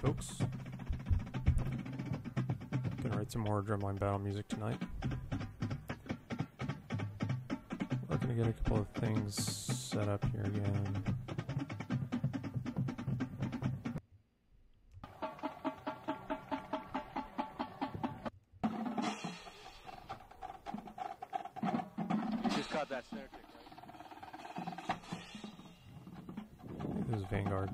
folks. Gonna write some more Drumline battle music tonight. We're gonna get a couple of things set up here again. You just caught that snare kick, right? I think this is Vanguard.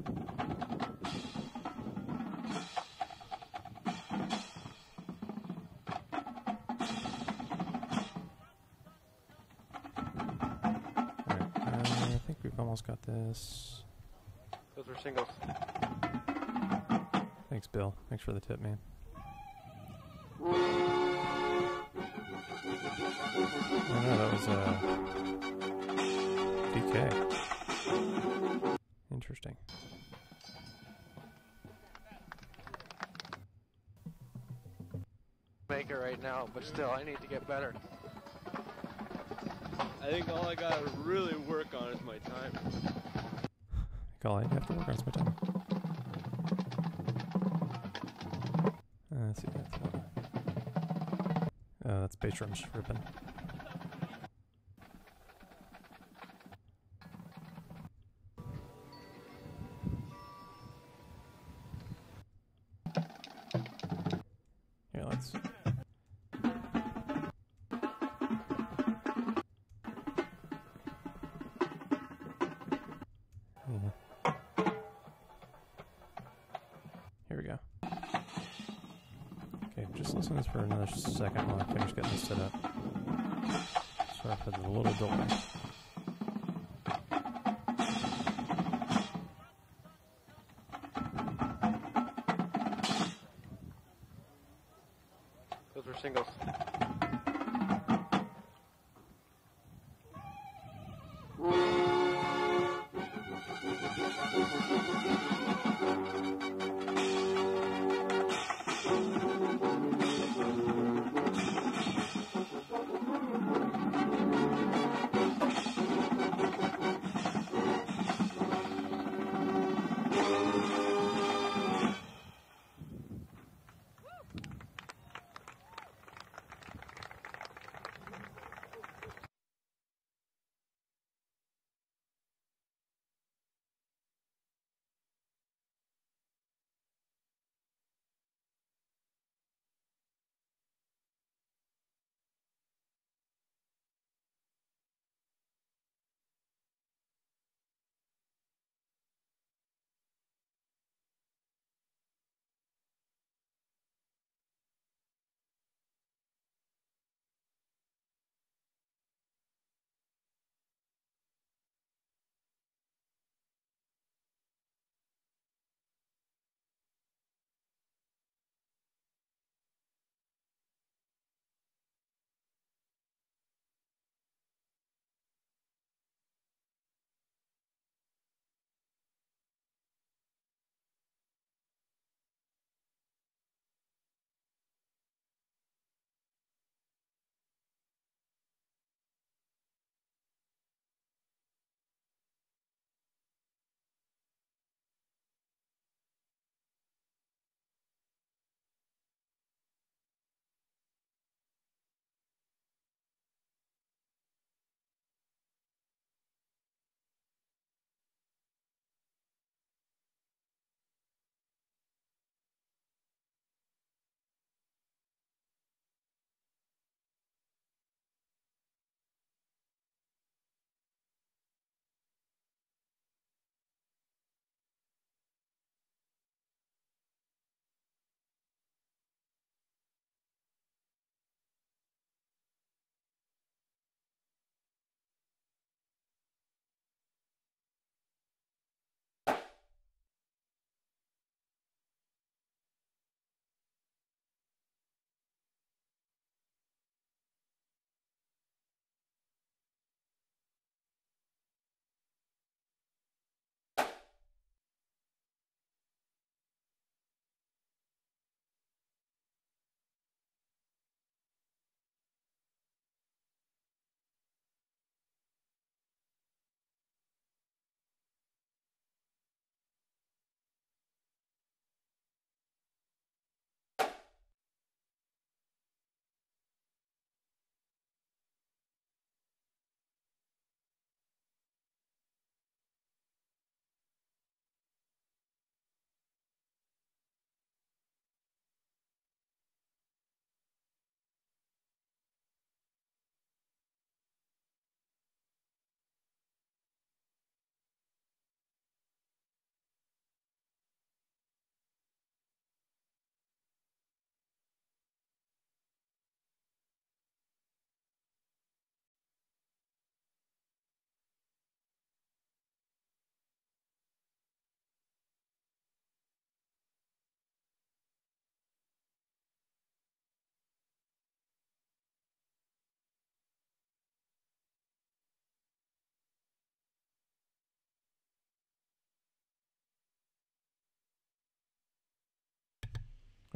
I think we've almost got this. Those were singles. Thanks, Bill. Thanks for the tip, man. Oh no, that was DK. Interesting. Make it right now, but still, I need to get better. I think all I gotta really work on is my time. I think all I have to work on is my time. Let's see, that's bass drums ripping. Here, let's. Here we go. Okay, just listen to this for another second while I finish getting this set up. Sorry for the little delay. Those were singles.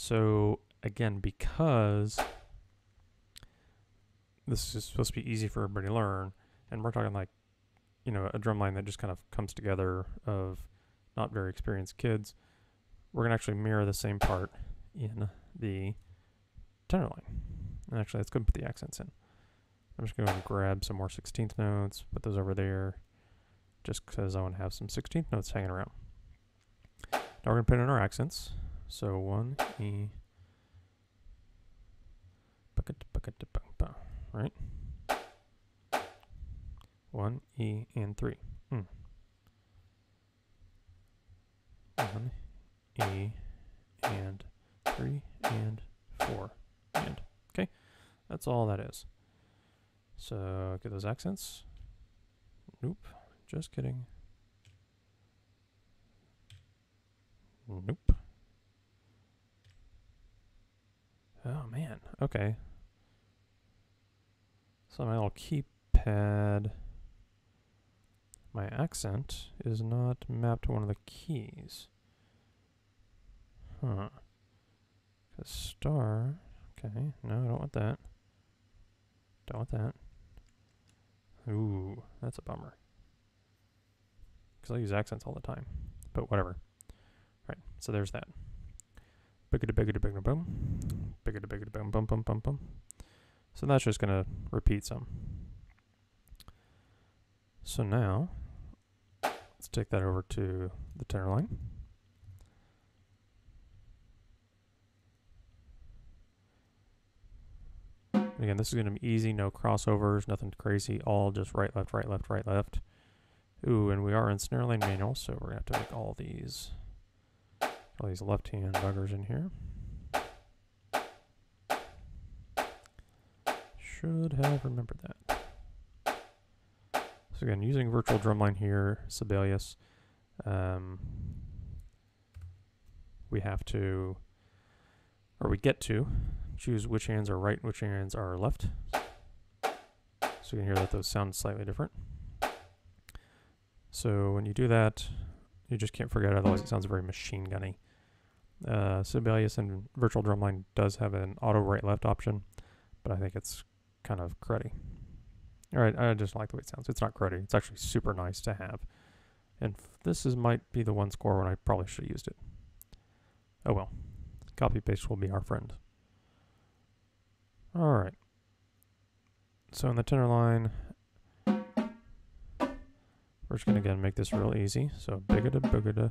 So again, because this is supposed to be easy for everybody to learn, and we're talking like, you know, a drumline that just kind of comes together of not very experienced kids, we're going to actually mirror the same part in the tenor line. And actually, let's go and put the accents in. I'm just going to grab some more 16th notes, put those over there, just because I want to have some 16th notes hanging around. Now we're going to put in our accents. So 1, E, right? 1, E, and 3. 1, E, and 3, and 4, and. Okay, that's all that is. So get those accents. Nope, just kidding. Nope. Oh man, okay. So my little keypad, my accent is not mapped to one of the keys. Huh. 'Cause star, okay, no, I don't want that. Don't want that. Ooh, that's a bummer. Because I use accents all the time. But whatever. Right, so there's that. Biggity biggity biggity boom. Biggity biggity boom bum bum bum bum. So that's just going to repeat some. So now, let's take that over to the tenor line. Again, this is going to be easy, no crossovers, nothing crazy, all just right, left, right, left, right, left. Ooh, and we are in snare line manual, so we're going to have to make all these left-hand buggers in here. Should have remembered that. So again, using virtual drumline here, Sibelius, we have to, or we get to, choose which hands are right, which hands are left. So you can hear that those sound slightly different. So when you do that, you just can't forget it, otherwise it sounds very machine gunny. Sibelius and virtual drumline does have an auto right-left option, but I think it's kind of cruddy. Alright, I just like the way it sounds. It's not cruddy, it's actually super nice to have. And this might be the one score when I probably should have used it. Oh well. Copy-paste will be our friend. Alright. So in the tenor line, we're just going to again make this real easy. So biggada boogada.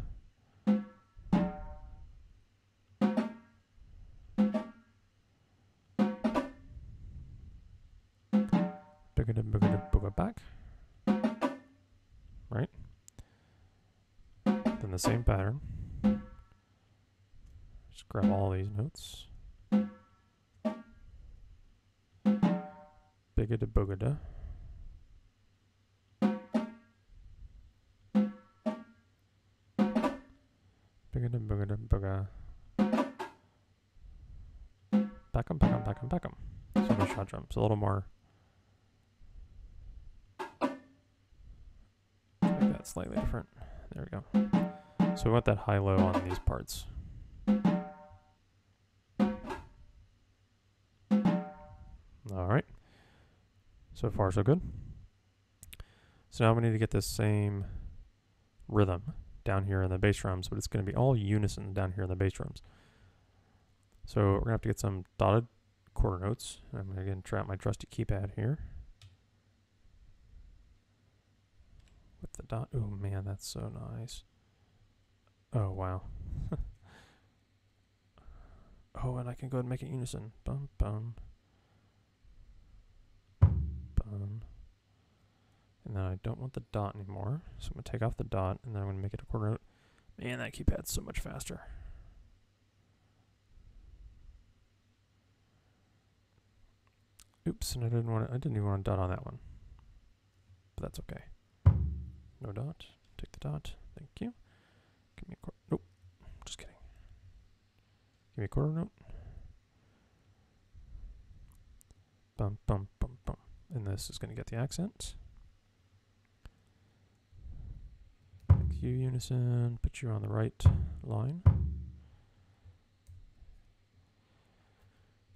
Biggada boogada booga back. Right? Then the same pattern. Just grab all these notes. Biggada boogada. Biggada boogada booga. Back 'em, back 'em, back 'em, back 'em. So my shot drums a little more. Make that slightly different. There we go. So we want that high-low on these parts. Alright. So far, so good. So now we need to get this same rhythm down here in the bass drums, but it's going to be all unison down here in the bass drums. So we're going to have to get some dotted quarter notes. I'm going to again try out my trusty keypad here. With the dot. Oh man, that's so nice. Oh wow. Oh, and I can go ahead and make it unison. Bum bum. Bum. And then I don't want the dot anymore. So I'm going to take off the dot and then I'm going to make it a quarter note. Man, that keypad's so much faster. Oops, and I didn't even want a dot on that one. But that's okay. No dot. Take the dot. Thank you. Give me a quarter. Nope. Just kidding. Give me a quarter note. Bum, bum, bum, bum. And this is going to get the accent. Make you unison. Put you on the right line.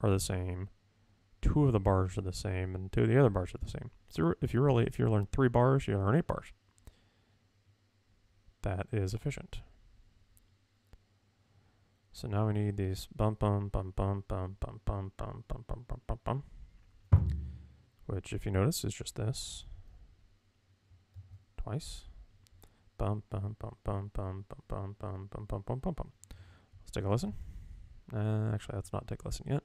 are the same, 2 of the bars are the same, and 2 of the other bars are the same. So if you learn 3 bars, you learn 8 bars. That is efficient. So now we need these bum bum bum bum bum bum bum bum bum bum bum bum bum, which, if you notice, is just this twice. Bum bum bum bum bum bum bum bum bum bum bum bum bum. Let's take a listen. Actually, let's not take a listen yet.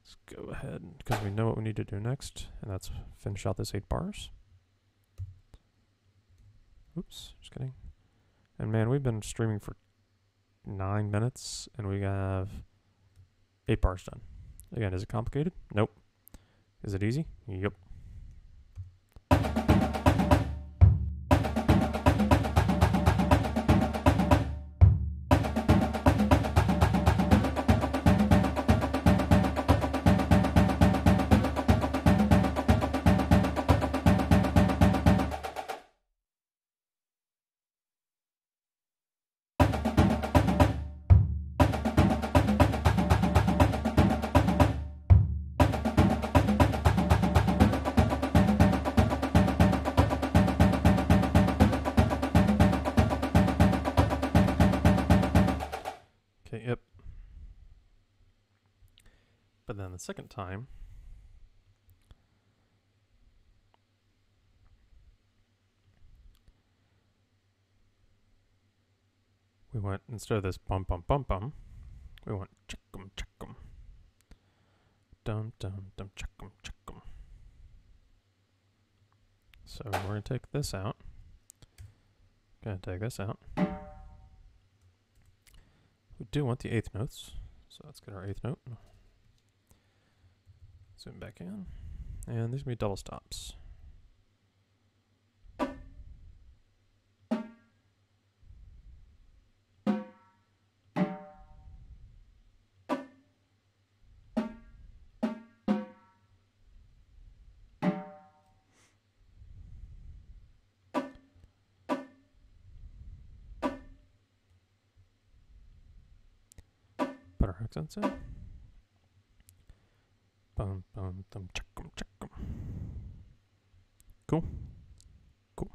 Let's go ahead, because we know what we need to do next, and that's finish out this 8 bars. Oops, just kidding. And man, we've been streaming for 9 minutes, and we have 8 bars done. Again, is it complicated? Nope. Is it easy? Yep. Yep. But then the second time, we went, instead of this bum bum bum bum, we went chuckum chuckum. Dum dum dum chuckum chuckum. So we're going to take this out. Gonna take this out. We do want the 8th notes, so let's get our 8th note. Zoom back in, and these will be double stops. Put our accents in. Bum bum dum chuckum chuckum. Cool. Cool.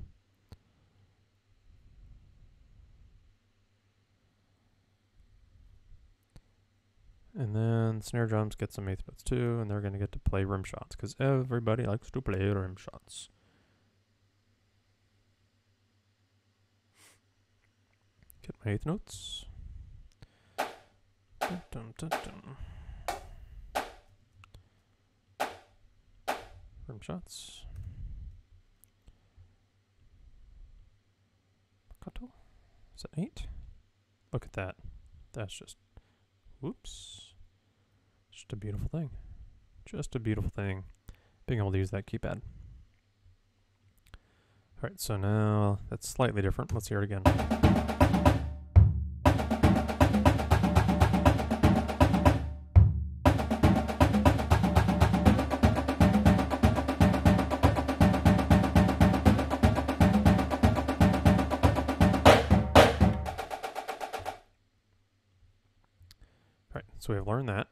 And then snare drums get some 8th notes too, and they're going to get to play rim shots, because everybody likes to play rim shots. Get my 8th notes. Dun, dun, dun, dun. Rim shots. Is that 8? Look at that. That's just, whoops. Just a beautiful thing. Just a beautiful thing. Being able to use that keypad. Alright, so now that's slightly different. Let's hear it again. So we've learned that.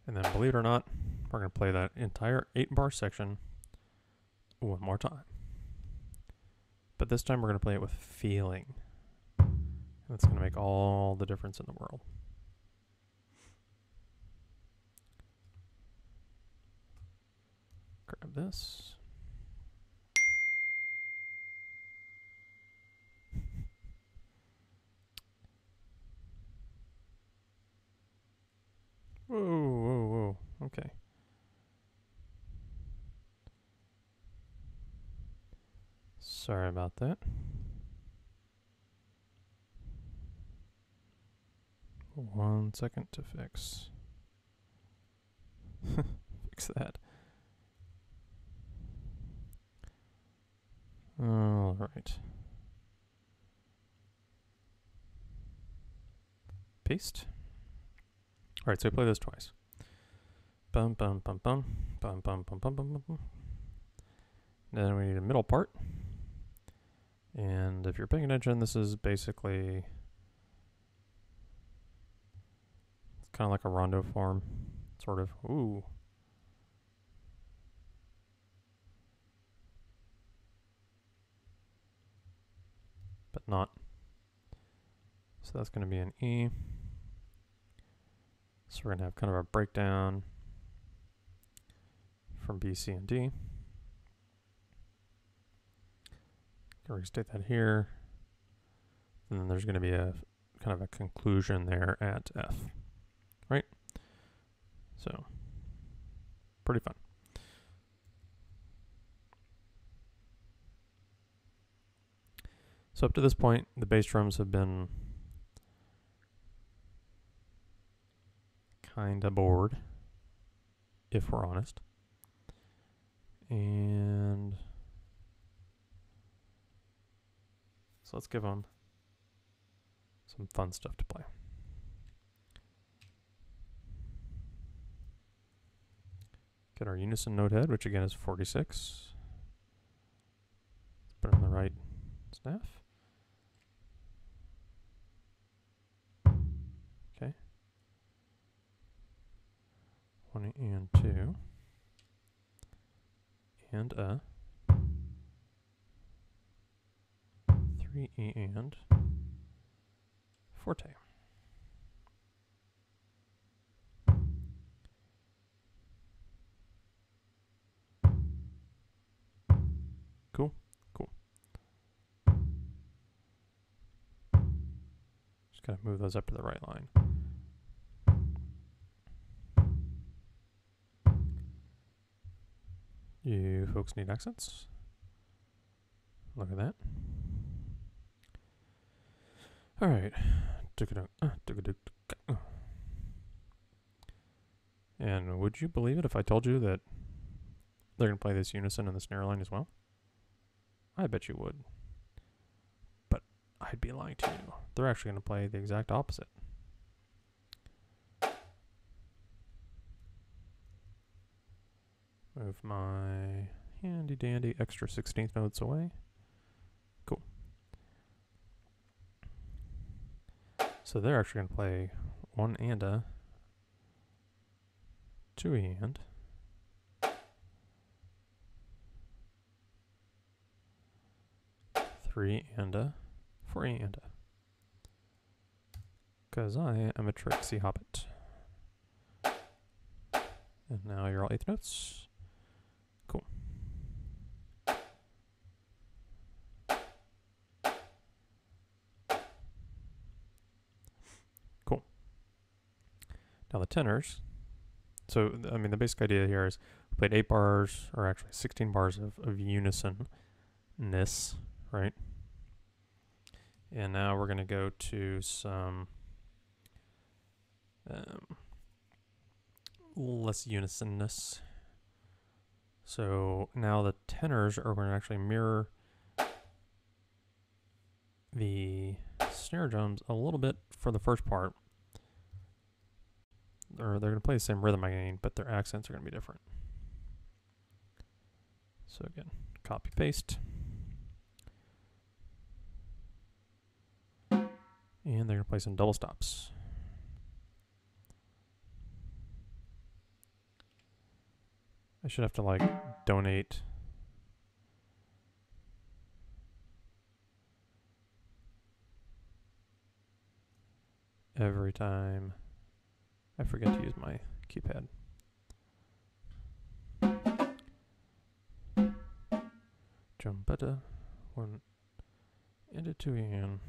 And then, believe it or not, we're going to play that entire 8-bar section one more time. But this time we're going to play it with feeling. And that's going to make all the difference in the world. Grab this. Whoa, whoa, whoa. Okay. Sorry about that. One second to fix. Fix that. All right. Paste. All right, so I play this twice. Bum bum bum bum bum bum bum bum bum bum. Then we need a middle part. And if you're paying attention, this is basically kind of like a rondo form, sort of. Ooh. But not. So that's going to be an E. So we're going to have kind of a breakdown from B, C, and D. Restate that here. And then there's going to be a kind of a conclusion there at F. Right? So, pretty fun. So up to this point, the bass drums have been kind of bored, if we're honest. And so let's give them some fun stuff to play. Get our unison note head, which again is 46. Let's put it on the right staff. Okay. 1 and 2. And a 3 and forte. Cool, cool. Just gotta move those up to the right line. You folks need accents. Look at that. All right. And would you believe it if I told you that they're going to play this unison in the snare line as well? I bet you would. But I'd be lying to you. They're actually going to play the exact opposite. Move my handy dandy extra 16th notes away. Cool. So they're actually going to play 1 and a 2 and 3 and a 4 and a. Because I am a tricksy hobbit. And now you're all 8th notes. Cool. Cool. Now the tenors. So, I mean, the basic idea here is we played 8 bars, or actually 16 bars of unison-ness, right? And now we're going to go to some less unison-ness. So now the tenors are going to actually mirror the snare drums a little bit for the first part. Or they're going to play the same rhythm again, but their accents are going to be different. So again, copy paste. And they're going to play some double stops. I should have to like donate every time I forget to use my keypad. Jumpetta 1 and a 2 and.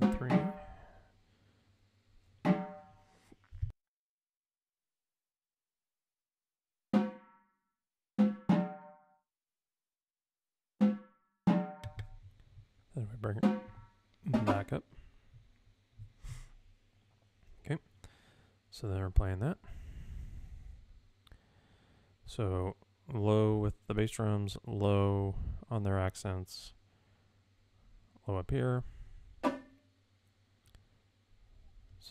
And 3. Then we bring it back up. Okay. So then we're playing that. So low with the bass drums, low on their accents, low up here.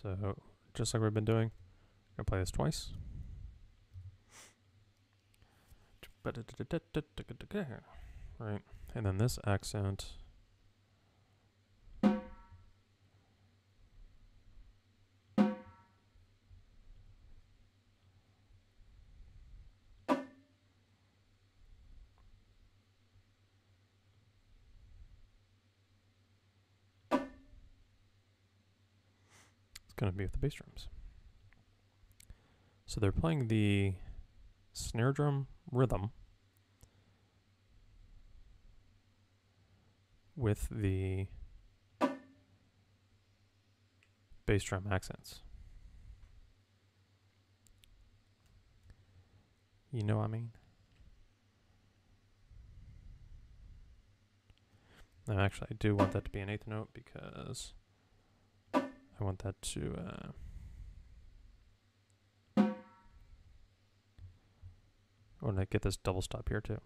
So just like we've been doing, I'm gonna play this twice. Right, and then this accent. It's gonna be with the bass drums. So they're playing the snare drum rhythm with the bass drum accents. You know what I mean? Now, actually, I do want that to be an eighth note because I want that to I want to get this double stop here too.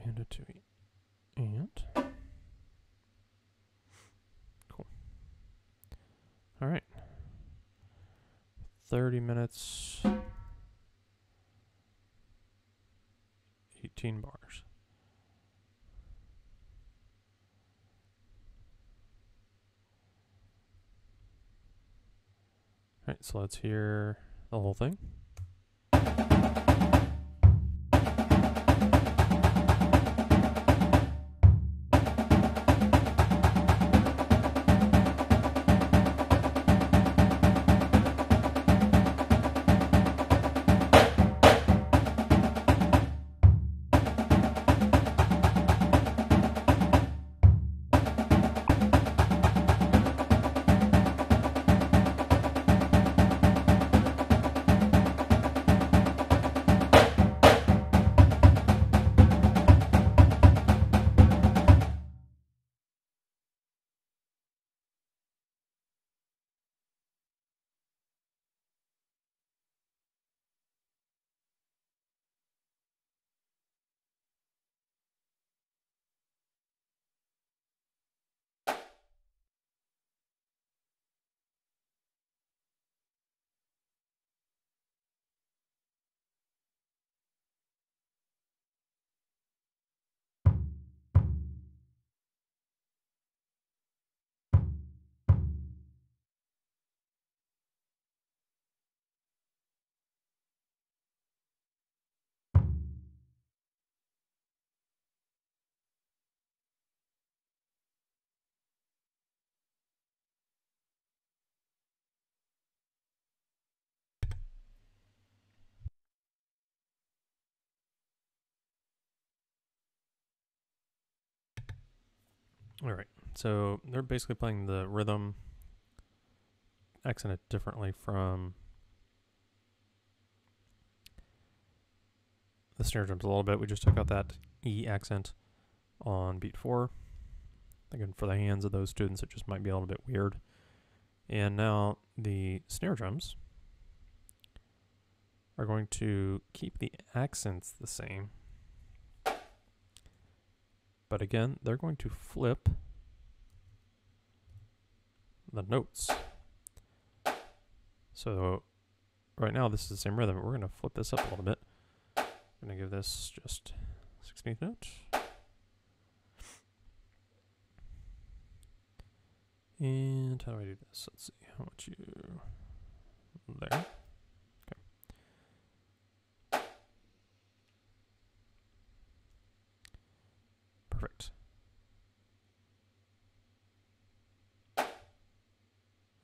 And a 2 and cool. All right. 30 minutes, 18 bars. All right, so let's hear the whole thing. All right, so they're basically playing the rhythm accented differently from the snare drums a little bit. We just took out that E accent on beat 4. Again, for the hands of those students, it just might be a little bit weird. And now the snare drums are going to keep the accents the same. But again, they're going to flip the notes. So right now this is the same rhythm. We're going to flip this up a little bit. We're going to give this just 16th note. And how do I do this? Let's see. How much you there? Okay. Perfect.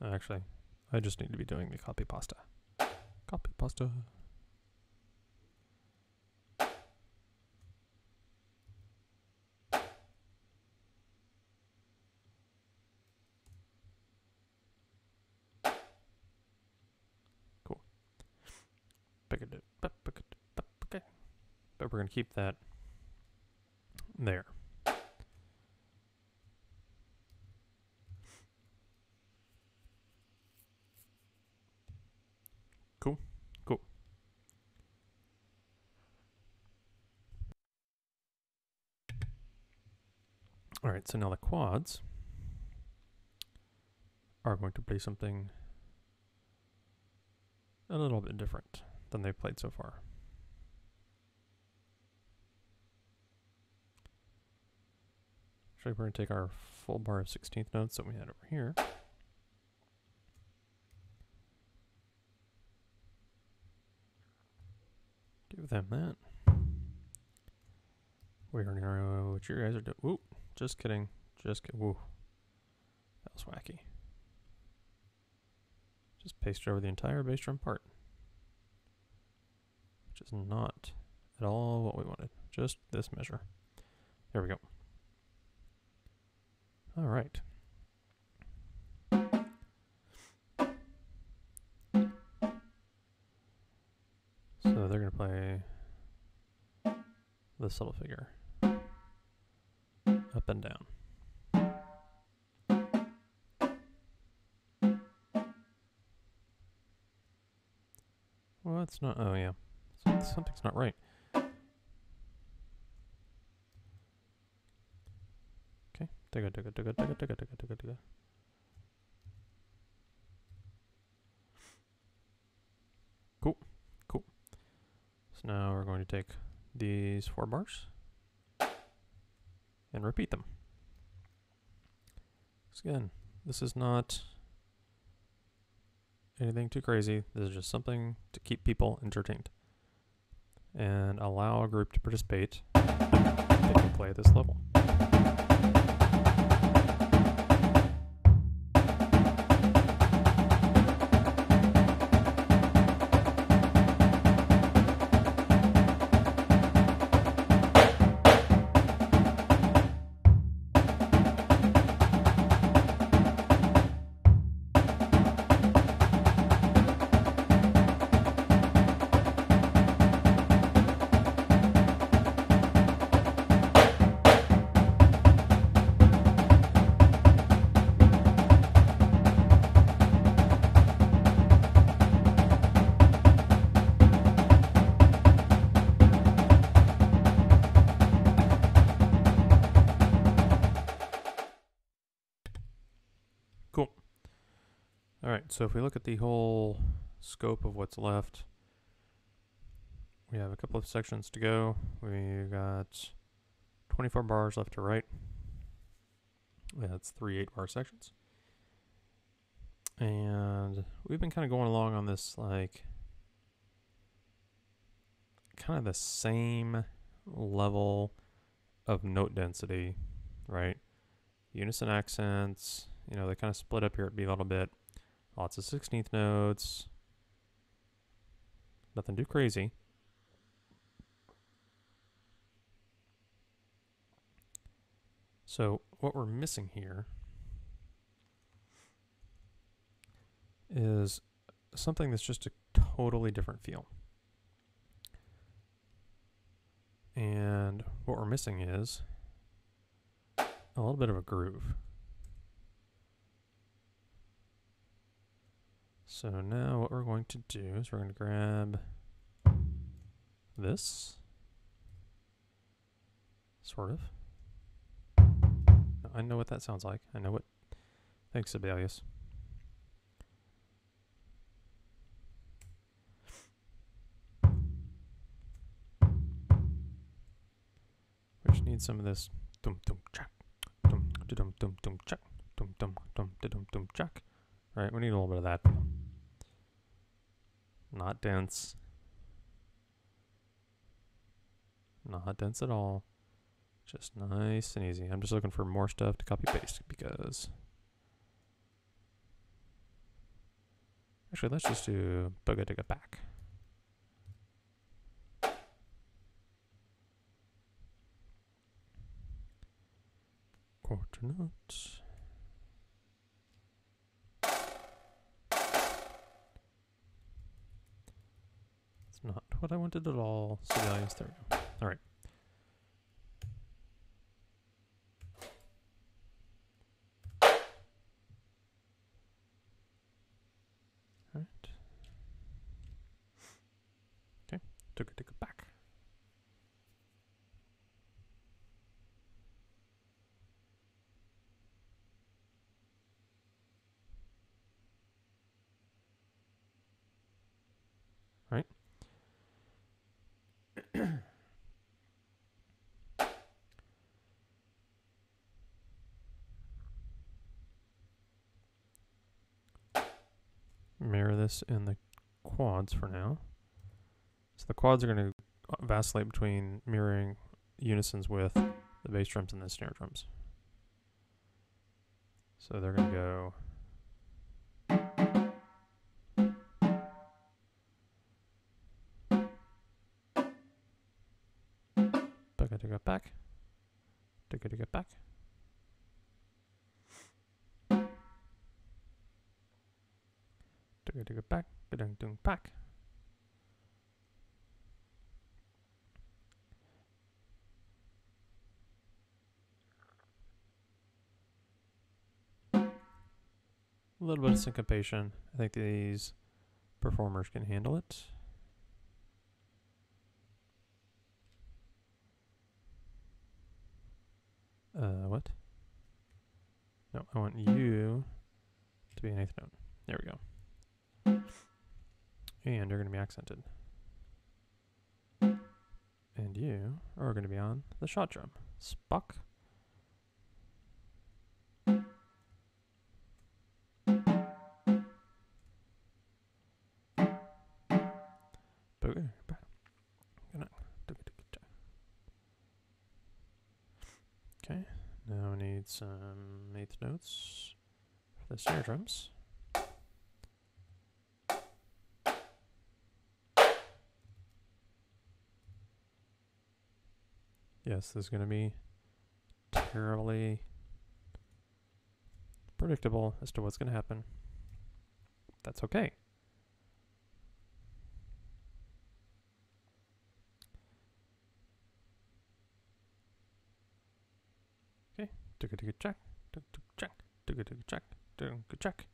Actually, I just need to be doing the copy pasta. Copy pasta. Cool. But we're going to keep that there. Cool. Cool. All right, so now the quads are going to play something a little bit different than they've played so far. Actually, we're going to take our full bar of 16th notes that we had over here. Give them that. We already know what you guys are doing. Ooh, just kidding. Just kidding. Woo. That was wacky. Just paste over the entire bass drum part. Which is not at all what we wanted. Just this measure. There we go. All right. So they're going to play the subtle figure. Up and down. Well, that's not, oh yeah. Something's not right. Okay. Digga. Cool. Cool. So now we're going to take these 4 bars and repeat them. So again, this is not anything too crazy. This is just something to keep people entertained and allow a group to participate. They can play at this level. Cool. All right, so if we look at the whole scope of what's left, we have a couple of sections to go. We've got 24 bars left to write. That's 3 8-bar sections. And we've been kind of going along on this, like, kind of the same level of note density, right? Unison accents, you know, they kind of split up here at B a little bit. Lots of 16th notes. Nothing too crazy. So what we're missing here is something that's just a totally different feel. And what we're missing is a little bit of a groove. So now what we're going to do is we're going to grab this, sort of. I know what that sounds like. I know what. Thanks, Sibelius. We just need some of this dum dum chak, dum dum dum dum chak, dum dum dum dum dum chak. Right, we need a little bit of that. Not dense. Not dense at all. Just nice and easy. I'm just looking for more stuff to copy paste because actually let's just do bugga digga back. Quarter notes. It's not what I wanted at all. Sibelius, there we go. All right. Took it back. right? Mirror this in the quads for now. So the quads are going to vacillate between mirroring unisons with the bass drums and the snare drums. So they're going to go. Back. Back. Back. Back. A little bit of syncopation. I think these performers can handle it. What? No, I want you to be an eighth note. There we go. And you're going to be accented. And you are going to be on the shot drum. Spock. Okay, now we need some eighth notes for the snare drums. Yes, this is going to be terribly predictable as to what's going to happen. That's okay. Okay, check, check, check.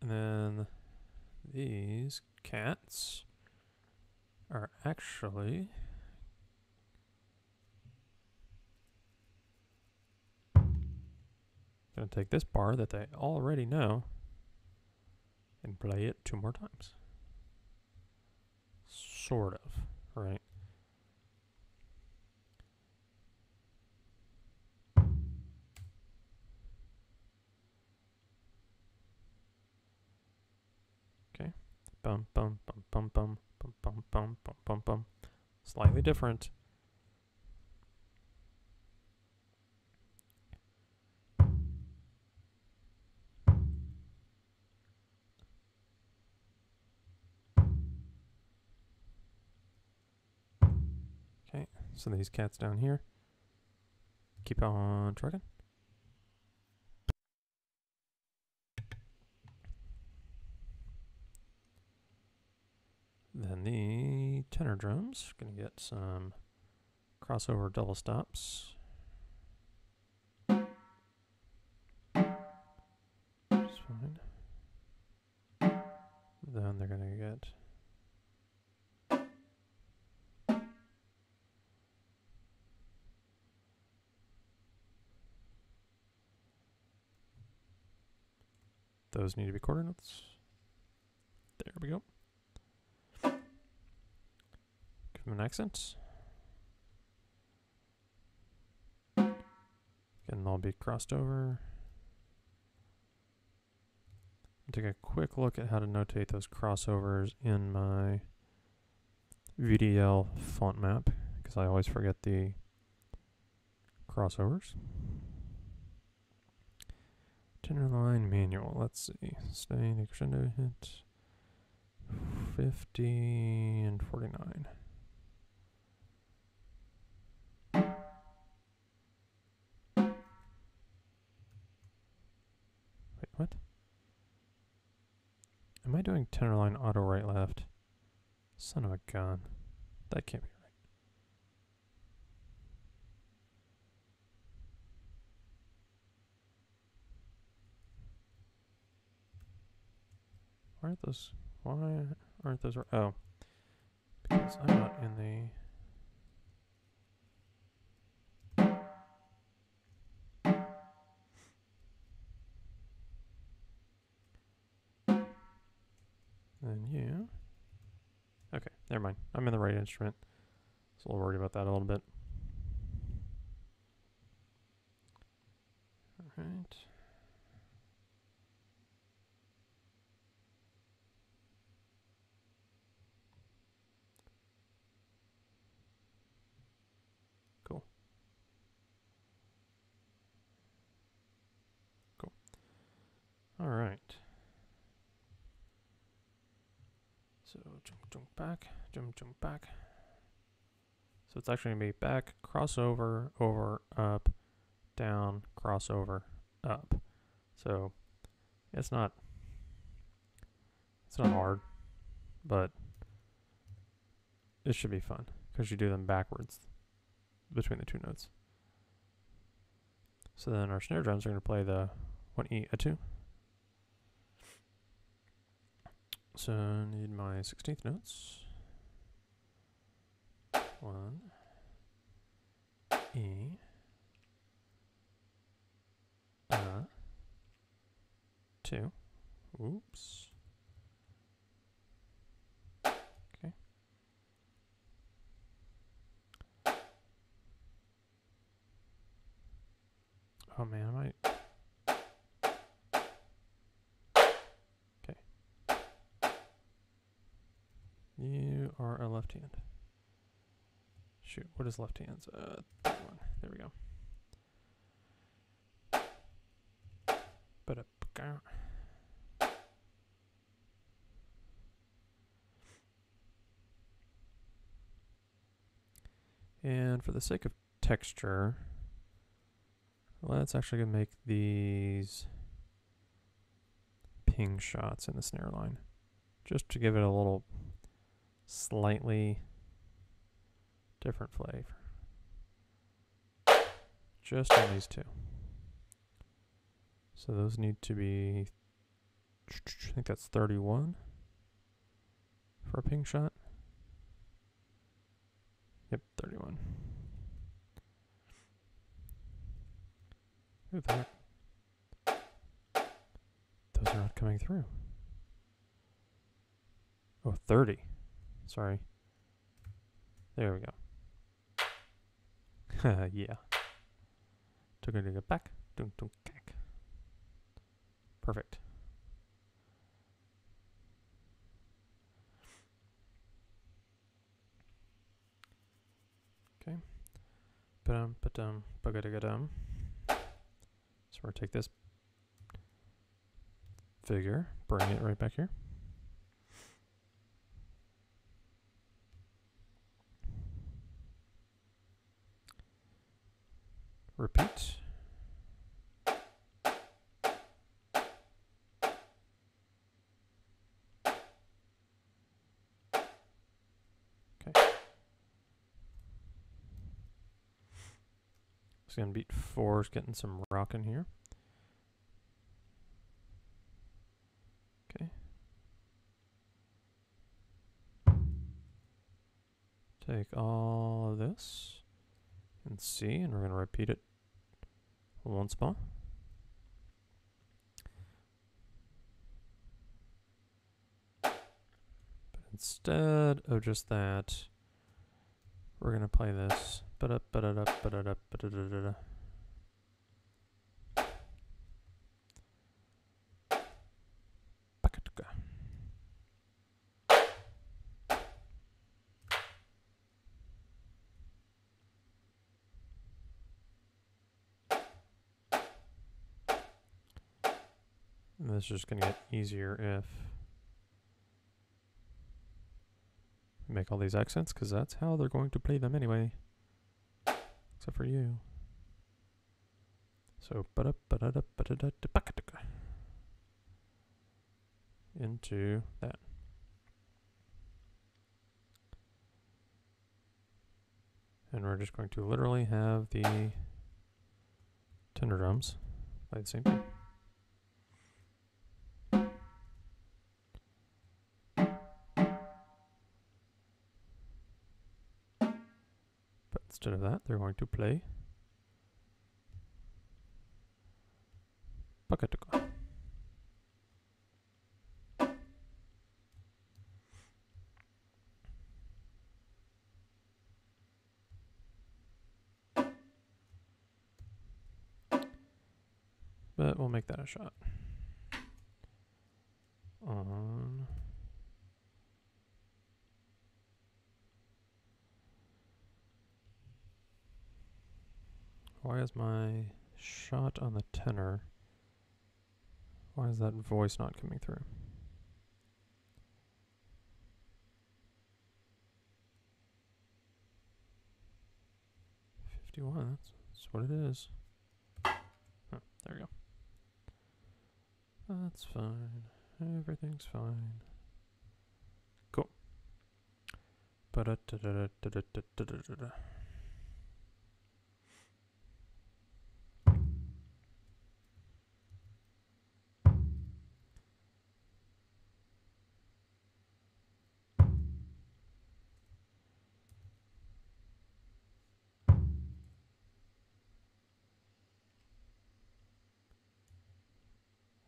And then these cats are actually going to take this bar that they already know and play it 2 more times. Sort of, right? Okay. Bum, bum, bum, bum, bum, bum, bum, bum, bum, bum, bum. Slightly different. Okay, so these cats down here. Keep on trucking. Then the tenor drums, gonna get some crossover double stops. Just fine. Then they're gonna get those need to be quarter notes. There we go. Give them an accent. Again, they'll be crossed over. Take a quick look at how to notate those crossovers in my VDL font map, because I always forget the crossovers. Tenor line manual. Let's see. Sustain, crescendo hit 50 and 49. Wait, what? Am I doing tenor line auto right left? Son of a gun. That can't be right. Why aren't those? Oh, Because I'm not in the... And you... Okay, never mind. I'm in the right instrument. I was a little worried about that a little bit. Alright. Cool. Cool. Alright. So jump back, jump back. So it's actually going to be back, crossover, over, up, down, crossover, up. So it's not hard, but it should be fun because you do them backwards between the two notes. So then our snare drums are going to play the 1E, a 2. So I need my 16th notes. 1, E, 2. Oops. Okay. Oh man, I might. Okay. You are a left hand. Shoot, what is left hands? That one. There we go. And for the sake of texture, let's actually make these ping shots in the snare line, just to give it a little slightly different flavor. Just on these two. So those need to be, I think that's 31 for a ping shot. Yep, 31. Ooh, those are not coming through. Oh, 30. Sorry. There we go. Yeah. Took it to get back. Dunk, dunk, cack. Perfect. Okay. Ba-dum. So we're going to take this figure, bring it right back here. Repeat. Okay. It's going to beat 4 is getting some rock in here. Okay. Take all of this and C, and we're going to repeat it once more. But instead of just that, we're going to play this. And this is just going to get easier if we make all these accents, because that's how they're going to play them anyway. Except for you. So, into that. And we're just going to literally have the tenor drums play the same thing. Instead of that, they're going to play Pakatuka. But we'll make that a shot. On why is my shot on the tenor? Why is that voice not coming through? 51, that's what it is. Huh, there we go. That's fine. Everything's fine. Cool. Ba-da-da-da-da-da-da-da-da-da.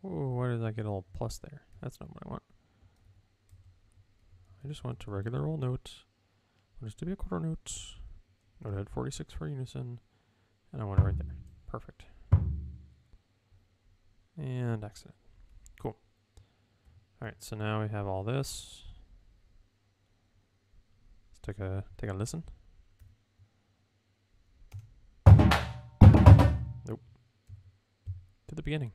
Whoa, why did I get a little plus there? That's not what I want. I just want a regular old note. I want it to be a quarter note. Note head 46 for unison. And I want it right there. Perfect. And accident. Cool. Alright, so now we have all this. Let's take a listen. Nope. To the beginning.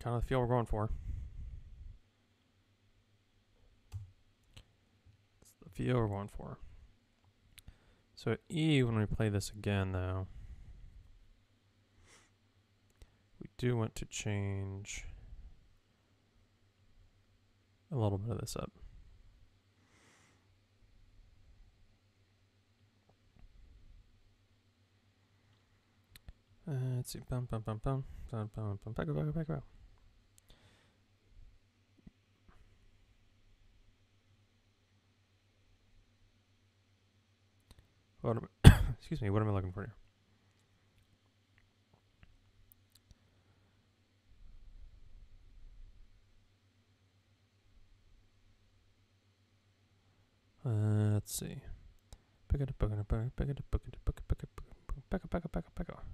Kind of the feel we're going for. It's the feel we're going for. So at E, when we play this again, though, we do want to change a little bit of this up. Let's see. Bum, bum, bum, bum. Bum, bum, bum, back, back, back, back. What am I excuse me, what am I looking for here? Let's see. Pick it up, pick it up, pick it up, pick it up, pick it up, pick it up, pick it up, pick it up, pick it up.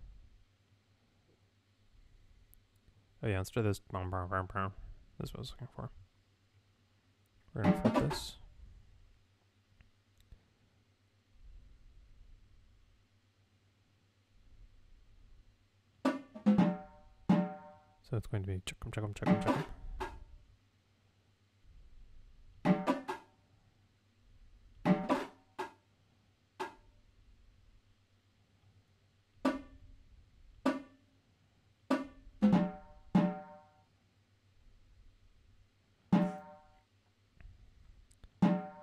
Oh yeah, let's do this. This is what I was looking for. We're gonna flip this. So it's going to be check 'em, check 'em, check 'em, check 'em.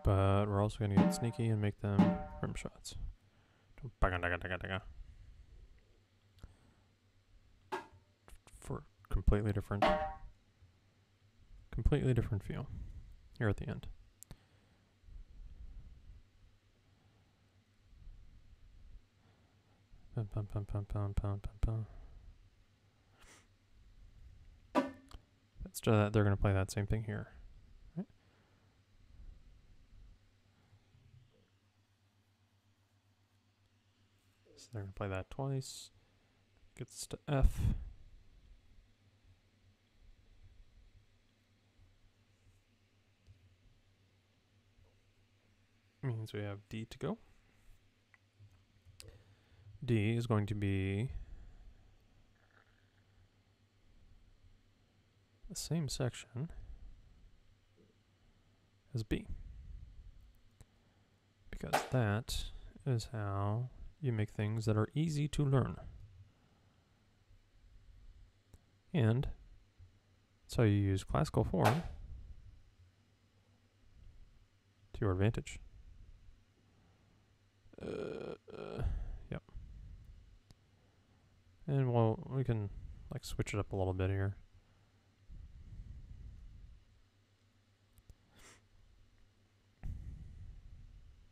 But we're also going to get sneaky and make them rim shots. For completely different feel here at the end. Bum, bum, bum, bum, bum, bum, bum, bum. Instead of that, they're going to play that same thing here. Right? So they're going to play that twice. Gets to F. Means we have D to go. D is going to be the same section as B, because that is how you make things that are easy to learn. And that's how you use classical form to your advantage. Yep. And well, we can like switch it up a little bit here.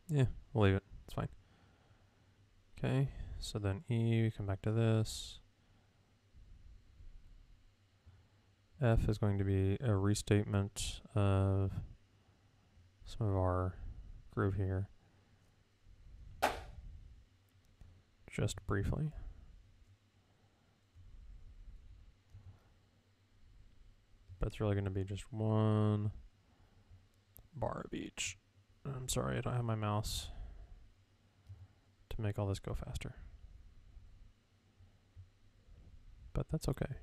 Yeah, we'll leave it. It's fine. Okay, so then E, we come back to this. F is going to be a restatement of some of our groove here. Just briefly. But it's really going to be just one bar of each. I'm sorry, I don't have my mouse to make all this go faster. But that's okay.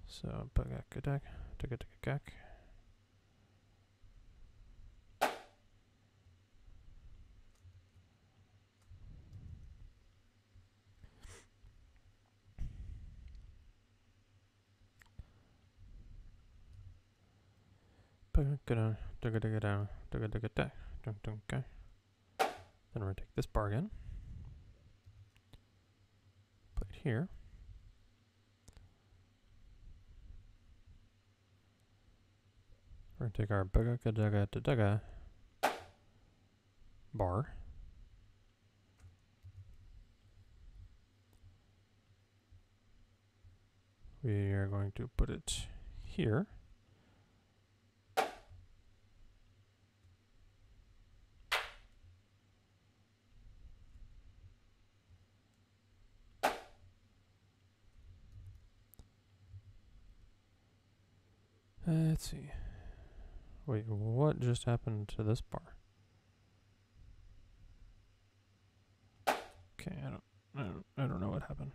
So, bagak-gadak, tiga-tiga-gak. Then we're going to take this bar again, put it here. We're going to take our daga bar. We are going to put it here. Let's see. Wait, what just happened to this bar? Okay, I don't know what happened.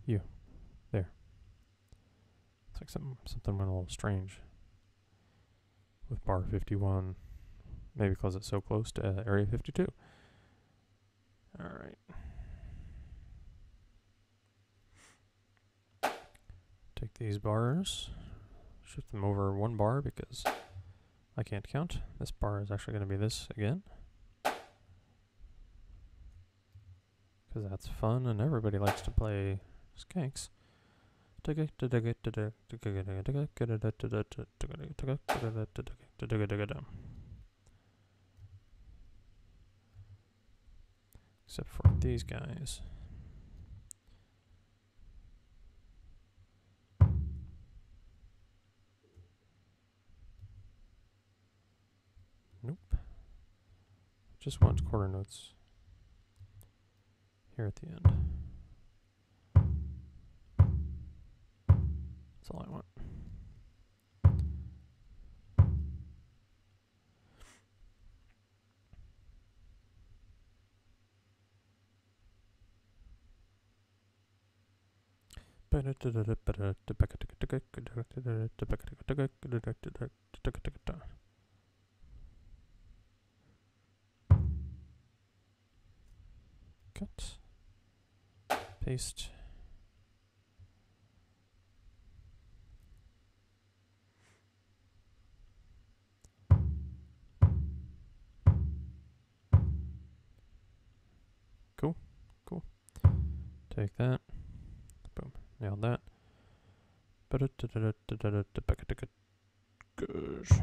You, there. It's like something went a little strange with bar 51. Maybe because it's so close to area 52. All right. Take these bars. Shift them over one bar because I can't count. This bar is actually going to be this again. Because that's fun and everybody likes to play skanks. Except for these guys. Nope. Just want quarter notes here at the end. That's all I want. Cut. Paste. Cool. Cool. Take that. Boom. Nailed that. Gosh.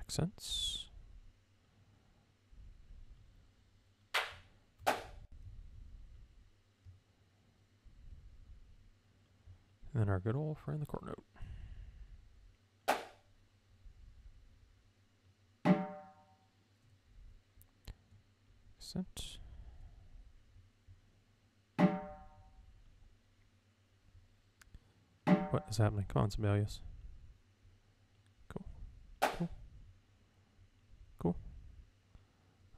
Accents. And then our good old friend, the chord note. Accent. What is happening? Come on, Sibelius. Cool. Cool. Cool.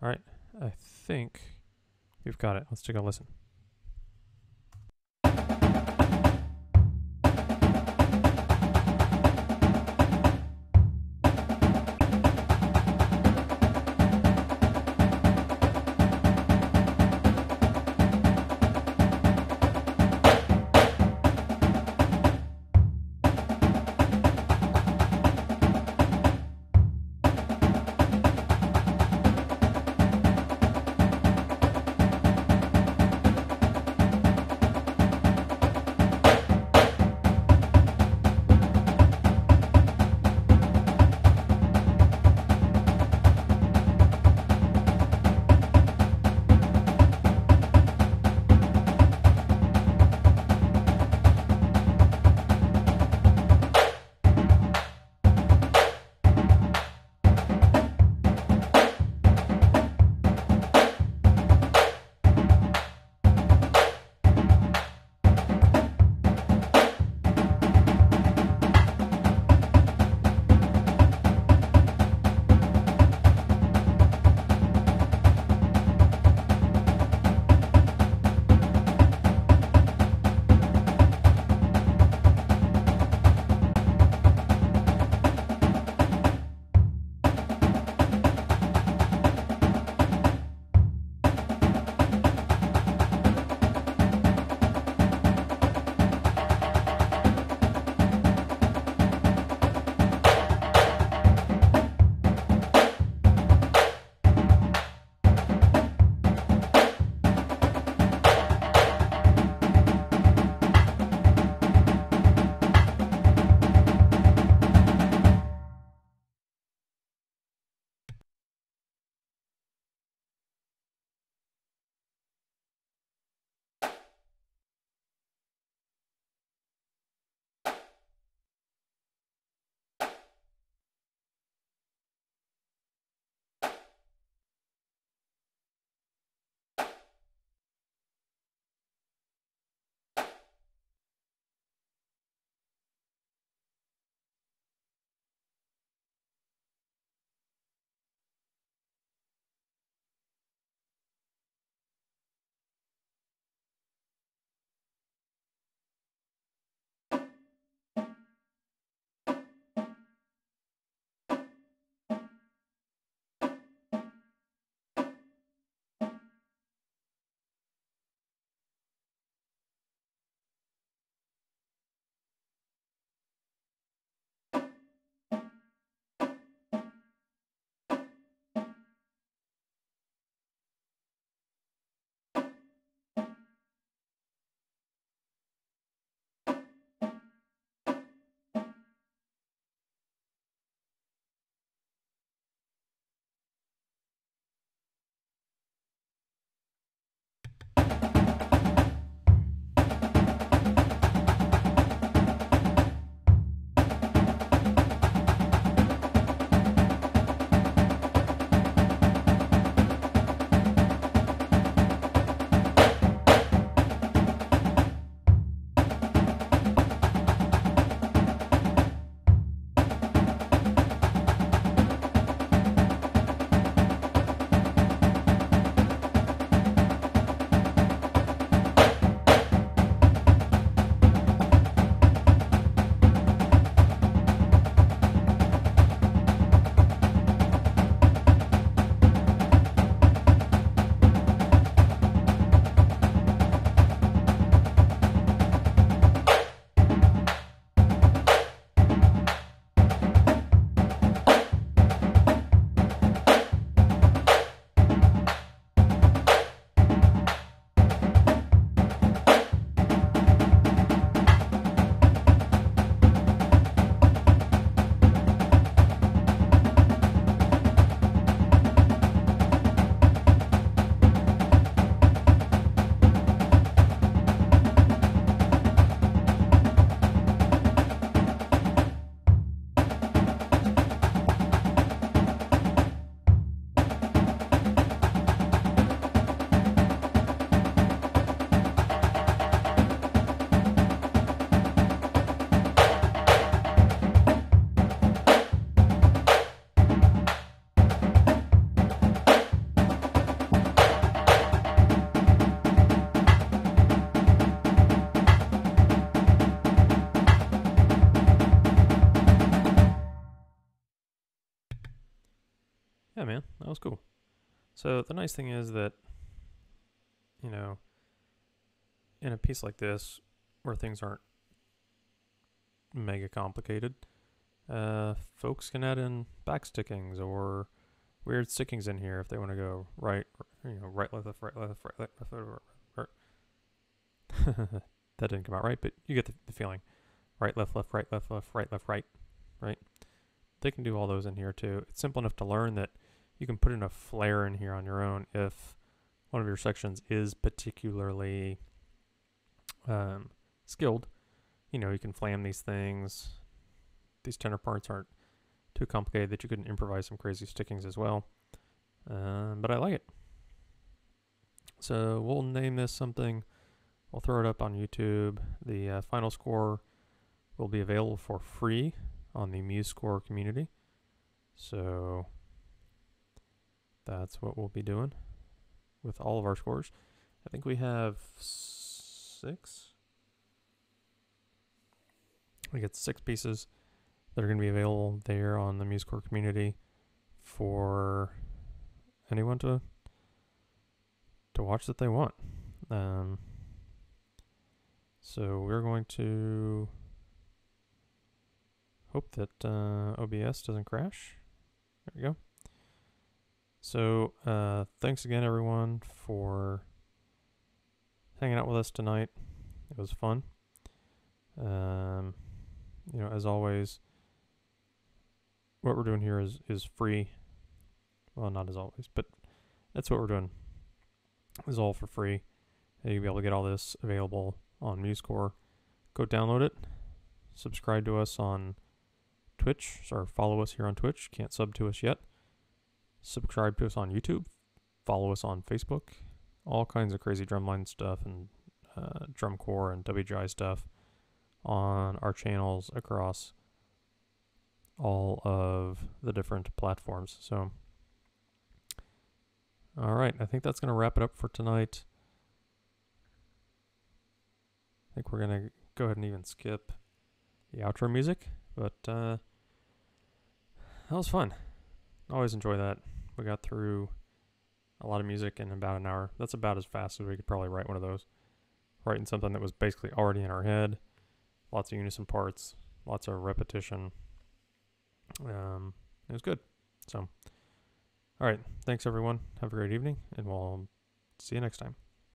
Alright, I think we've got it. Let's take a listen. yeah, man, that was cool. So the nice thing is that, you know, in a piece like this, where things aren't mega complicated, folks can add in backstickings or weird stickings in here if they want to go right, right, left, left, right, left, right, left, right. That didn't come out right, but you get the feeling. Right, left, left, right, left, left, right, left, right, right. They can do all those in here too. It's simple enough to learn that you can put in a flare in here on your own if one of your sections is particularly skilled. You know, you can flam these things. These tenor parts aren't too complicated that you couldn't improvise some crazy stickings as well. But I like it. So we'll name this something. We'll throw it up on YouTube. The final score will be available for free on the MuseScore community. So that's what we'll be doing with all of our scores. I think we have 6. We get 6 pieces that are going to be available there on the MuseScore community for anyone to watch that they want. So we're going to hope that OBS doesn't crash. There we go. So thanks again, everyone, for hanging out with us tonight. It was fun. You know, as always, what we're doing here is free. Well, not as always, but that's what we're doing. It's all for free. You'll be able to get all this available on MuseScore. Go download it. Subscribe to us on Twitch, or follow us here on Twitch. Can't sub to us yet. Subscribe to us on YouTube. Follow us on Facebook. All kinds of crazy drumline stuff and drum corps and WGI stuff on our channels across all of the different platforms. So, all right, I think that's going to wrap it up for tonight. I think we're going to go ahead and even skip the outro music, but that was fun. Always enjoy that. We got through a lot of music in about an hour. That's about as fast as we could probably write one of those. Writing something that was basically already in our head. Lots of unison parts, lots of repetition. It was good. So, all right. Thanks, everyone. Have a great evening, and we'll see you next time.